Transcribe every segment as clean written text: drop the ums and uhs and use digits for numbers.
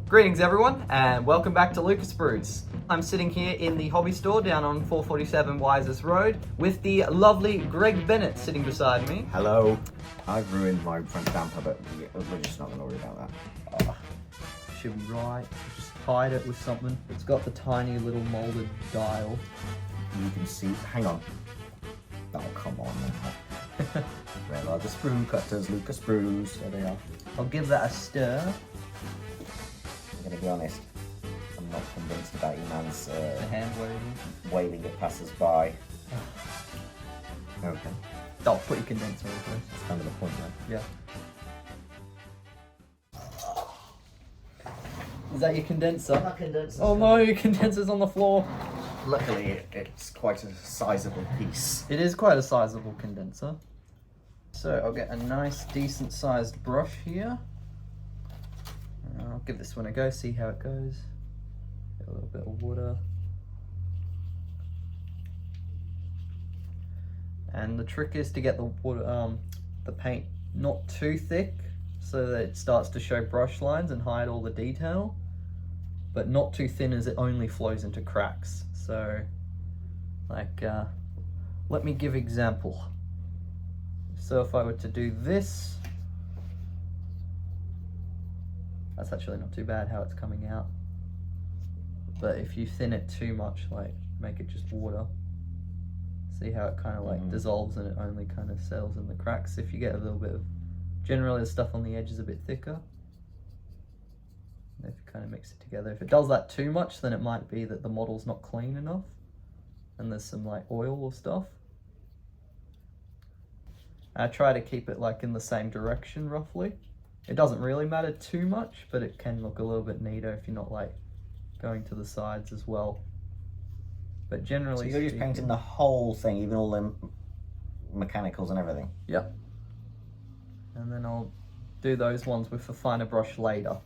Greetings everyone, and welcome back to Luca Sprues. I'm sitting here in the hobby store down on 447 Wisest Road with the lovely Greg Bennett sitting beside me. Hello. I've ruined my front damper, but we're just not going to worry about that. Should we just hide it with something? It's got the tiny little molded dial. You can see, hang on. Oh, come on now. Where are the sprue cutters, Luca Sprues? There they are. I'll give that a stir. I'm going to be honest. I'm not convinced about your man's The hand waving. waving at passers-by. Okay. Oh, put your condenser in first. That's kind of the point then. Yeah. Is that your condenser? My condenser. Oh no, your condenser's on the floor. Luckily, it's quite a sizable piece. It is quite a sizable condenser. So I'll get a nice, decent sized brush here. I'll give this one a go, see how it goes. Get a little bit of water. And the trick is to get the water, the paint not too thick so that it starts to show brush lines and hide all the detail, but not too thin as it only flows into cracks. So, like, let me give example. So if I were to do this, that's actually not too bad how it's coming out. But if you thin it too much, like make it just water, see how it kind of like dissolves and it only kind of settles in the cracks. If you get a little bit of, generally the stuff on the edge is a bit thicker. And if you kind of mix it together, if it does that too much, then it might be that the model's not clean enough and there's some like oil or stuff. I try to keep it like in the same direction roughly. It doesn't really matter too much, but it can look a little bit neater if you're not like going to the sides as well. But generally, so you're just painting the whole thing, even all the mechanicals and everything? Yep. And then I'll do those ones with a finer brush later.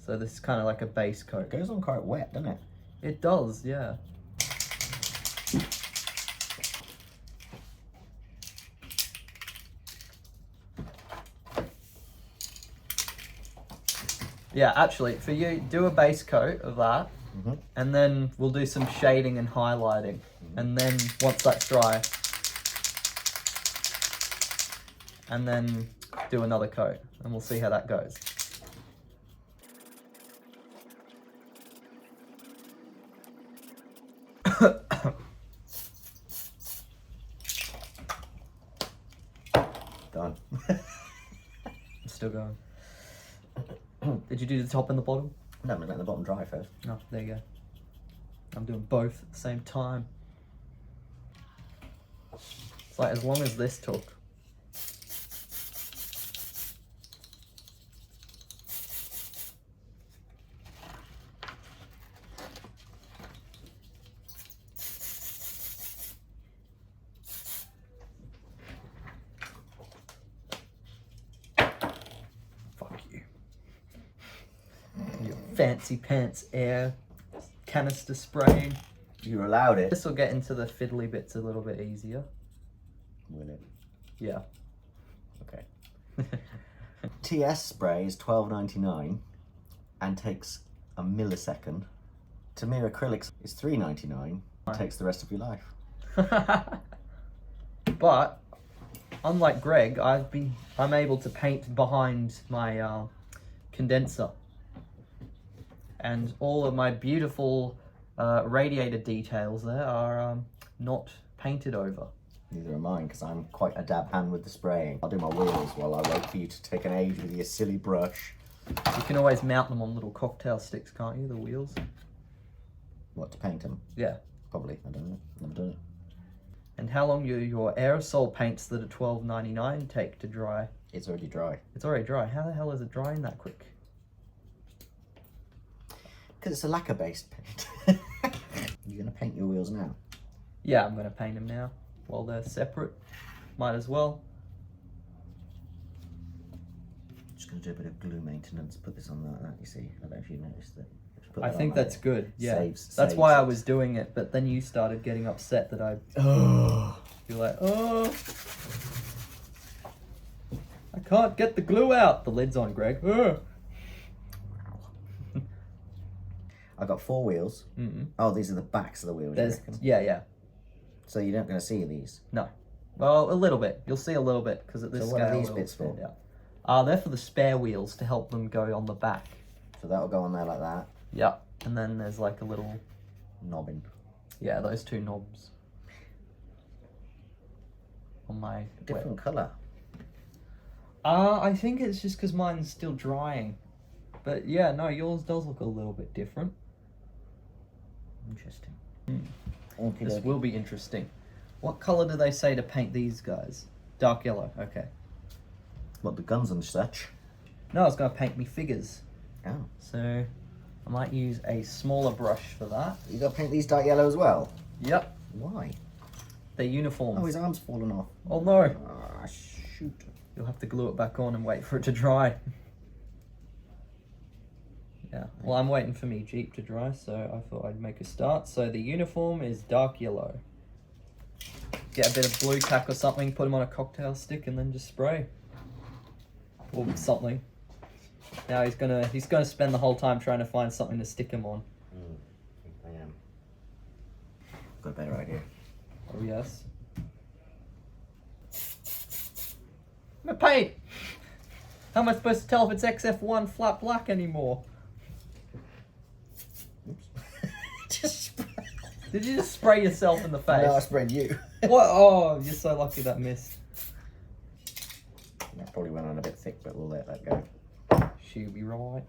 So this is kind of like a base coat. It goes on quite wet, doesn't it? It does, yeah. Yeah, actually, for you, do a base coat of that, and then we'll do some shading and highlighting. And then once that's dry, and then do another coat, and we'll see how that goes. Done. I'm still going. Did you do the top and the bottom? No, I'm going to let the bottom dry first. No, there you go. I'm doing both at the same time. It's like as long as this took. Fuck you. Your fancy pants air canister spraying. You allowed it. This will get into the fiddly bits a little bit easier. Will it? Yeah. Okay. TS spray is $12.99 and takes a millisecond. Tamiya acrylics is $3.99 and takes the rest of your life. But unlike Greg, I'm able to paint behind my condenser, and all of my beautiful radiator details there are not painted over. Neither am mine, because I'm quite a dab hand with the spraying. I'll do my wheels while I wait for you to take an age with your silly brush. You can always mount them on little cocktail sticks, can't you, the wheels? What, to paint them? Yeah. Probably, I don't know. Never done it. And how long your aerosol paints that are $12.99 take to dry? It's already dry. It's already dry. How the hell is it drying that quick? Because it's a lacquer-based paint. You're going to paint your wheels now? Yeah, I'm going to paint them now. While they're separate. Might as well. Just going to do a bit of glue maintenance. Put this on like that, you see. I don't know if you noticed that. I think that's good, yeah. Saves That's why I it. was doing it, but then you started getting upset that I... Oh. You're like, oh, I can't get the glue out. The lid's on, Greg. Oh. I've got 4 wheels. Oh, these are the backs of the wheels, you reckon? Yeah. So you're not going to see these? No. Well, a little bit. You'll see a little bit because at this So scale. what are these bits for? They're for the spare wheels to help them go on the back. So that'll go on there like that. Yep. And then there's like a little Knobbing. Yeah, those 2 knobs. On my Different colour. I think it's just because mine's still drying. But yeah, no, yours does look a little bit different. Interesting. This will be interesting. What colour do they say to paint these guys? Dark yellow, okay. What, the guns and such? No, I was going to paint me figures. Oh. So, I might use a smaller brush for that. You got to paint these dark yellow as well? Yep. Why? They're uniforms. Oh, his arm's fallen off. Oh no. Ah, shoot. You'll have to glue it back on and wait for it to dry. Yeah, well, I'm waiting for me Jeep to dry, so I thought I'd make a start. So the uniform is dark yellow. Get a bit of blue tack or something, put them on a cocktail stick, and then just spray. Or something. Now he's gonna spend the whole time trying to find something to stick him on. I am. Got a better idea. Oh yes. My paint! How am I supposed to tell if it's XF1 flat black anymore? Just Did you just spray yourself in the face? No, I sprayed you. What? Oh, you're so lucky that missed. That probably went on a bit thick, but we'll let that go. She'll be right.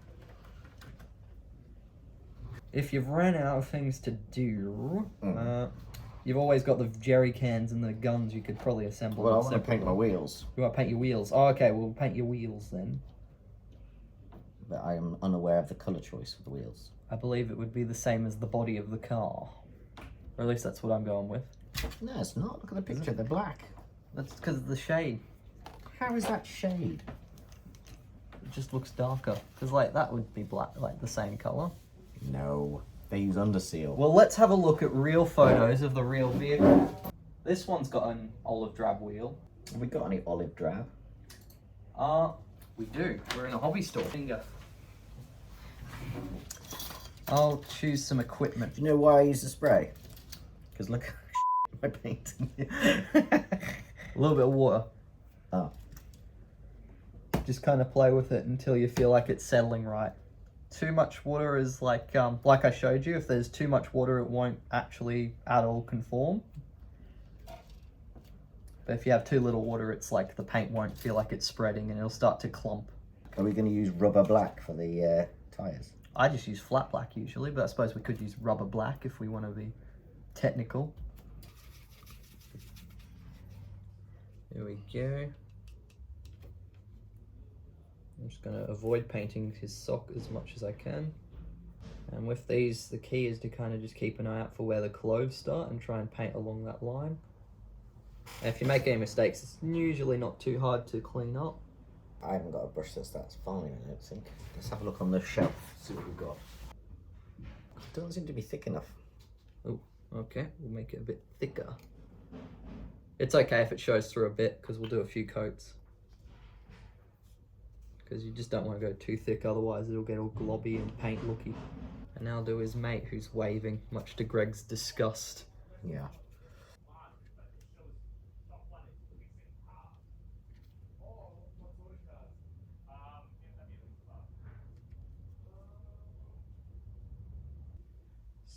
If you've ran out of things to do, you've always got the jerry cans and the guns you could probably assemble. Well, I want to paint my wheels. You want to paint your wheels? Oh, okay, we'll paint your wheels then. But I am unaware of the colour choice of the wheels. I believe it would be the same as the body of the car. Or at least that's what I'm going with. No, it's not. Look at the picture. They're black. That's because of the shade. How is that shade? It just looks darker. Because, like, that would be black, like the same colour. No. They use underseal. Well, let's have a look at real photos of the real vehicle. This one's got an olive drab wheel. Have we got any olive drab? We do. We're in a hobby store. Finger. I'll choose some equipment. Do you know why I use the spray? Because look at my paint. A little bit of water. Oh. Just kind of play with it until you feel like it's settling right. Too much water is like I showed you, if there's too much water, it won't actually at all conform. But if you have too little water, it's like the paint won't feel like it's spreading and it'll start to clump. Are we going to use rubber black for the tyres? I just use flat black usually, but I suppose we could use rubber black if we want to be technical. There we go. I'm just going to avoid painting his sock as much as I can. And with these, the key is to kind of just keep an eye out for where the cloves start and try and paint along that line. And if you make any mistakes, it's usually not too hard to clean up. I haven't got a brush that's fine, I don't think. Let's have a look on the shelf, see what we've got. It doesn't seem to be thick enough. Oh, okay, we'll make it a bit thicker. It's okay if it shows through a bit, because we'll do a few coats. Because you just don't want to go too thick, otherwise it'll get all globby and paint looky. And now I'll do his mate, who's waving, much to Greg's disgust. Yeah.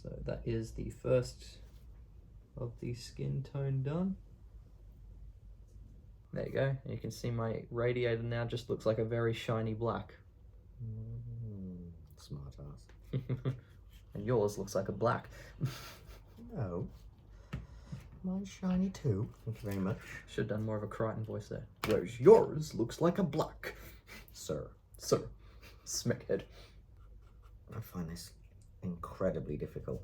So that is the first of the skin tone done. There you go. You can see my radiator now just looks like a very shiny black. Smart ass. And yours looks like a black. No. Mine's shiny too. Thank you very much. Should have done more of a Crichton voice there. Whereas yours looks like a black. Sir. Sir. Smackhead. I find this incredibly difficult.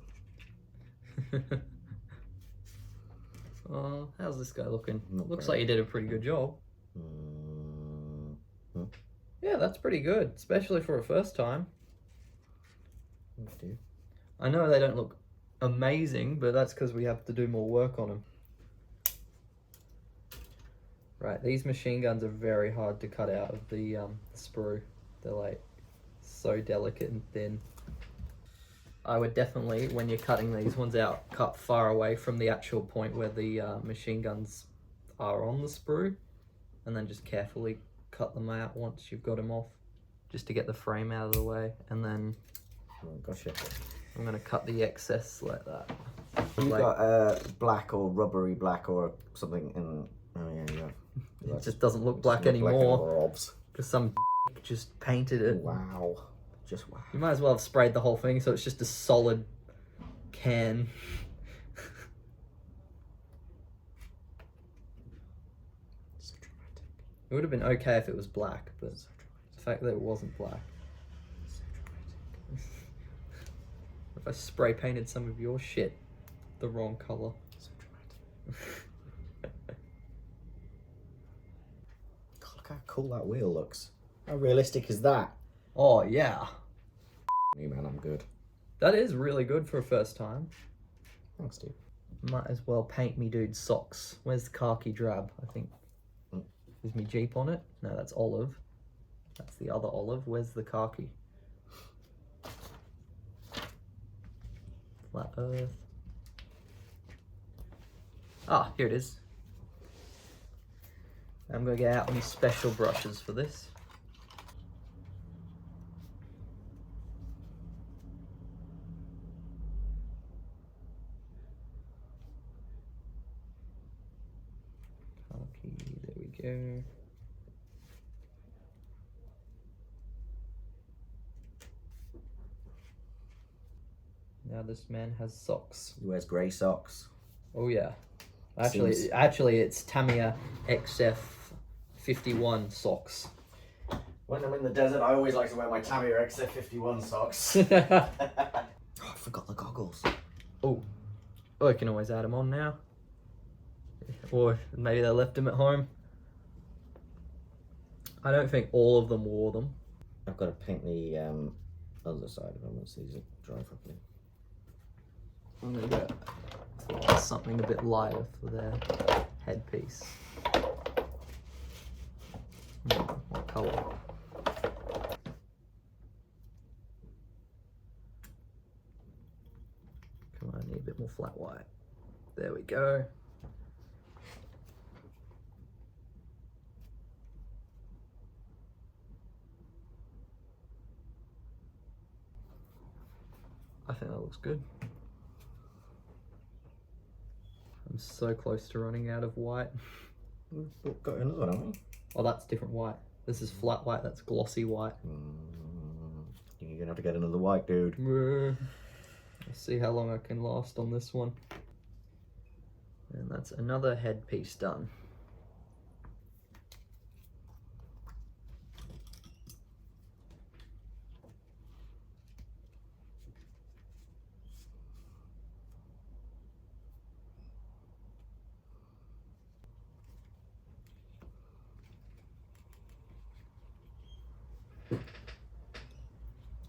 How's this guy looking? Not Looks great. like you did a pretty good job. Yeah, that's pretty good, especially for a first time. Thank you. I know they don't look amazing, but that's because we have to do more work on them. Right, these machine guns are very hard to cut out of the sprue. They're like so delicate and thin. I would definitely, when you're cutting these ones out, cut far away from the actual point where the machine guns are on the sprue, and then just carefully cut them out once you've got them off, just to get the frame out of the way. And then Gotcha. I'm gonna cut the excess like that. You've got black or rubbery black or something in. Oh yeah, yeah. It just doesn't look black anymore Because because some just painted it. wow, just wow. You might as well have sprayed the whole thing so it's just a solid can. So dramatic. It would have been okay if it was black, but the fact that it wasn't black. So dramatic. If I spray painted some of your shit the wrong color. So dramatic. God, look how cool that wheel looks. How realistic is that? Oh yeah, Me man, I'm good. that is really good for a first time. Thanks, dude. Might as well paint me dude's socks. Where's the khaki drab? I think. Is me Jeep on it? No, that's olive. That's the other olive. Where's the khaki? Flat Earth. Ah, here it is. I'm gonna get out my special brushes for this. Khaki, there we go. Now this man has socks. He wears grey socks. Oh yeah. Actually, it's Tamiya XF51 socks. When I'm in the desert, I always like to wear my Tamiya XF51 socks. Oh, I forgot the goggles. Oh, I can always add them on now. Or maybe they left them at home. I don't think all of them wore them. I've got to paint the other side of them once these are dry properly. I'm gonna get something a bit lighter for their headpiece. What colour? Come on, I need a bit more flat white. There we go. I think that looks good. I'm so close to running out of white. We've got another one, haven't we? Oh, that's different white. This is flat white, that's glossy white. You're gonna have to get another white, dude. Let's see how long I can last on this one. And that's another headpiece done.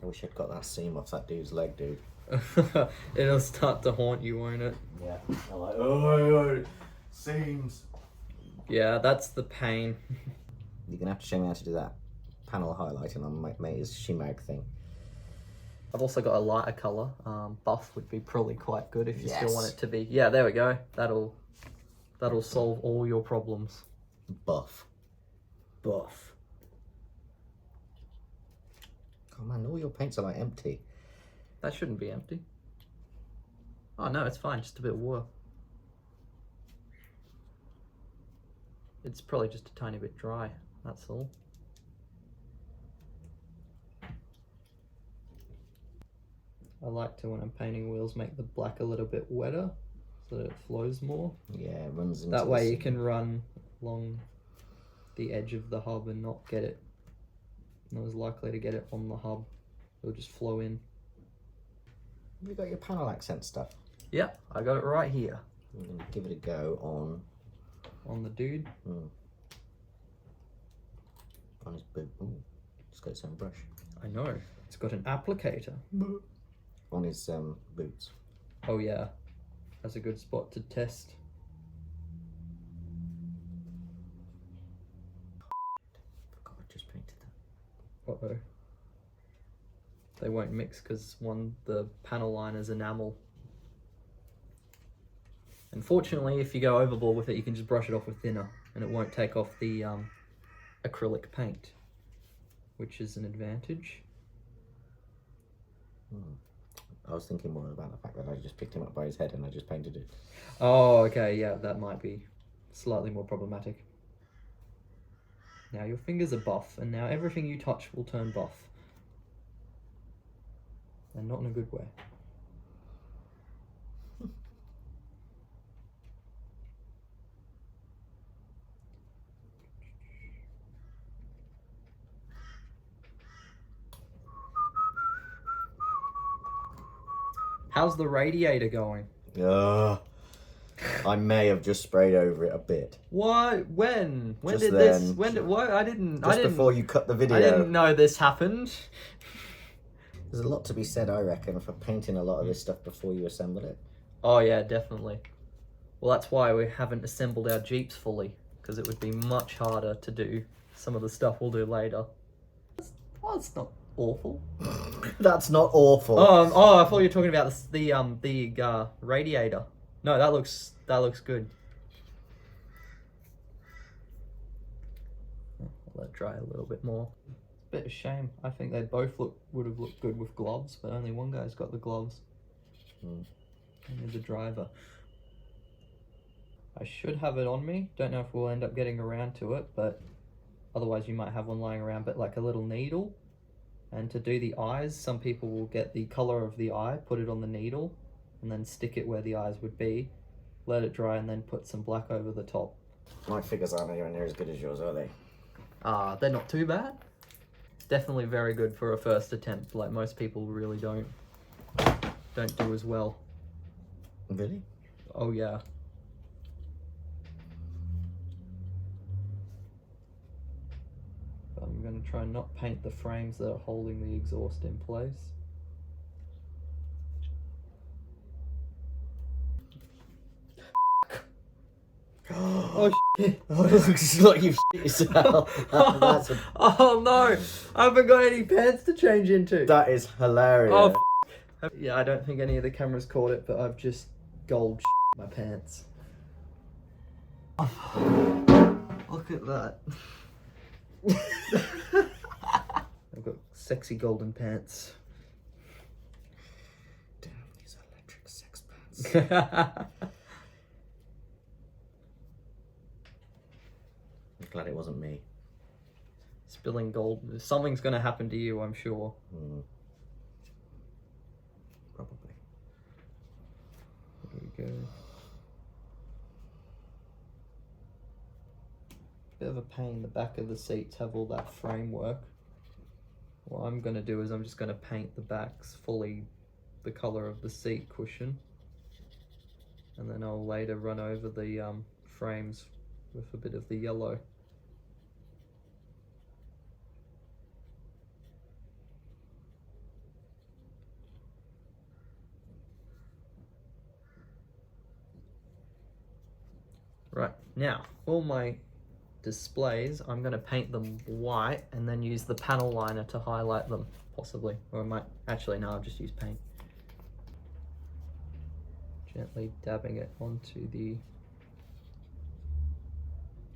I wish I'd got that seam off that dude's leg, dude. It'll start to haunt you, won't it? Yeah. I'm like, oh, seams. Yeah, that's the pain. You're gonna have to show me how to do that panel highlighting on my mate's shimag thing. I've also got a lighter colour. Buff would be probably quite good if you still Yes. want it to be. Yeah, there we go. That'll solve all your problems. Buff. Buff. Oh man, all your paints are like empty. That shouldn't be empty. Oh no, it's fine, just a bit of water. It's probably just a tiny bit dry, that's all. I like to, when I'm painting wheels, make the black a little bit wetter so that it flows more. Yeah, it runs into That way the you can run along the edge of the hub and not as likely to get it on the hub. It'll just flow in. Have you got your panel accent stuff? Yeah, I got it right here. I'm gonna give it a go On the dude. On his boot. Ooh, it's got its own brush. I know. It's got an applicator. On his boots. Oh yeah. That's a good spot to test. Forgot I just painted that. Uh-oh. they won't mix because the panel liner is enamel. Unfortunately, if you go overboard with it, you can just brush it off with thinner and it won't take off the acrylic paint, which is an advantage. I was thinking more about the fact that I just picked him up by his head and I just painted it. Oh, okay, yeah, that might be slightly more problematic. Now your fingers are buff, and now everything you touch will turn buff. And not in a good way. How's the radiator going? I may have just sprayed over it a bit. What? When? When Just did then. this? When did? What? I didn't. Just before you cut the video. I didn't know this happened. There's a lot to be said, I reckon, for painting a lot of this stuff before you assemble it. Oh yeah, definitely. Well, that's why we haven't assembled our Jeeps fully, because it would be much harder to do some of the stuff we'll do later. Well, it's not awful. That's not awful. Oh, I thought you were talking about the radiator. No, that looks good. I'll let it dry a little bit more. It's a bit of a shame. I think they both would have looked good with gloves, but only one guy's got the gloves. Only the driver. I should have it on me. Don't know if we'll end up getting around to it, but otherwise you might have one lying around, but like a little needle. And to do the eyes, some people will get the color of the eye, put it on the needle, and then stick it where the eyes would be, let it dry, and then put some black over the top. My figures aren't anywhere near as good as yours, are they? They're not too bad. Definitely very good for a first attempt. Like most people really don't do as well. Really? Oh yeah. I'm going to try and not paint the frames that are holding the exhaust in place. Oh shit. Oh, it looks like you've shit yourself. Oh no! I haven't got any pants to change into. That is hilarious. Oh yeah, I don't think any of the cameras caught it, but I've just gold my pants. Look at that. I've got sexy golden pants. Damn, these electric sex pants. I'm glad it wasn't me. Spilling gold. Something's going to happen to you, I'm sure. Probably. There we go. Bit of a pain, the back of the seats have all that framework. What I'm going to do is I'm just going to paint the backs fully the colour of the seat cushion. And then I'll later run over the frames with a bit of the yellow. Right, now all my displays, I'm going to paint them white and then use the panel liner to highlight them, possibly. Or I might, actually no, I'll just use paint. Gently dabbing it onto the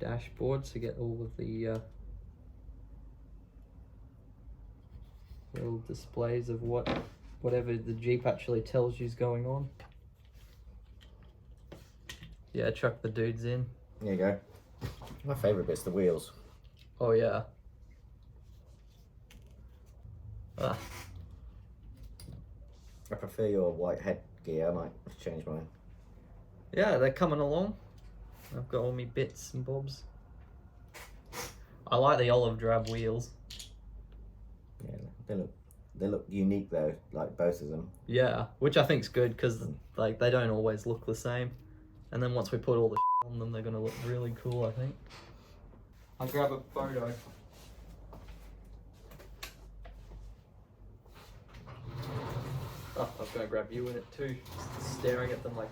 dashboard to get all of the little displays of whatever the Jeep actually tells you is going on. Yeah, chuck the dudes in. There you go. My favourite bit's the wheels. Oh yeah. I prefer your white headgear. I might change mine. Yeah, they're coming along. I've got all my bits and bobs. I like the olive drab wheels. Yeah, they look unique though, like both of them. Yeah, which I think's good because like they don't always look the same. And then once we put all the on them, they're gonna look really cool, I think. I'll grab a photo. Oh, I was gonna grab you in it too, just staring at them like,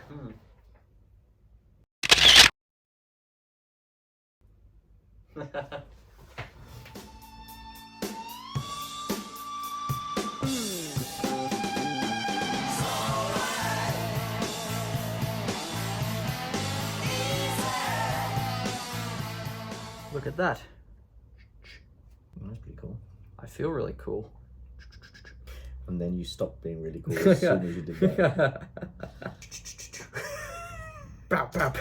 Look at that. That's pretty cool. I feel really cool. And then you stopped being really cool as soon as you did that. Bap, bap.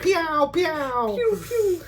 Pew, pew. Pew, pew.